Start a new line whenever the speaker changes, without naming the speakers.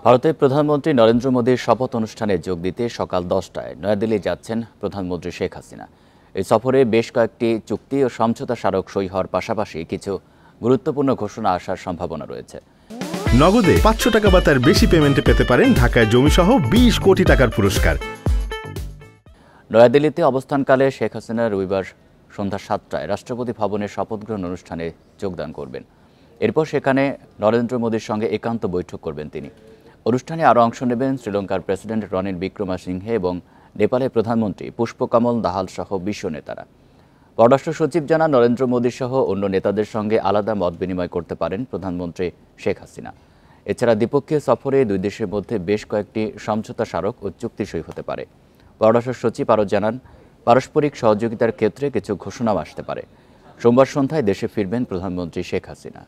ভারতের প্রধানমন্ত্রী নরেন্দ্র মোদীর শপথ অনুষ্ঠানে যোগ দিতে সকাল 10টায় নয়াদিল্লি যাচ্ছেন প্রধানমন্ত্রী শেখ হাসিনা। এই সফরে বেশ কয়েকটি চুক্তি ও সমঝোতা স্মারক সই হওয়ার পাশাপাশি কিছু গুরুত্বপূর্ণ ঘোষণা আসার সম্ভাবনা রয়েছে।
নগদে 500 টাকা বা তার বেশি পেমেন্টে পেতে পারেন ঢাকায় জমিসহ 20 কোটি টাকার পুরস্কার।
নয়াদিল্লিতে অবস্থানকালে শেখ হাসিনা রবিবার সন্ধ্যা 7টায় রাষ্ট্রপতি ভবনের শপথ গ্রহণ অনুষ্ঠানে যোগদান করবেন। এরপর সেখানে নরেন্দ্র মোদীর সঙ্গে একান্ত বৈঠক করবেন তিনি। অনুষ্ঠানে আরও অংশ নেবেন শ্রীলঙ্কার প্রেসিডেন্ট রনিল বিক্রমাসিংহে এবং নেপালের প্রধানমন্ত্রী পুষ্পকমল দাহাল সহ বিশ্ব নেতারা। পররাষ্ট্র সচিব জানান, নরেন্দ্র মোদী সহ অন্য নেতাদের সঙ্গে আলাদা মত বিনিময় করতে পারেন প্রধানমন্ত্রী শেখ হাসিনা। এছাড়া দ্বিপক্ষীয় সফরে দুই দেশের মধ্যে বেশ কয়েকটি সমঝোতা স্মারক ও চুক্তি সই হতে পারে। পররাষ্ট্র সচিব আরও জানান, পারস্পরিক সহযোগিতার ক্ষেত্রে কিছু ঘোষণাও আসতে পারে। সোমবার সন্ধ্যায় দেশে ফিরবেন প্রধানমন্ত্রী শেখ হাসিনা।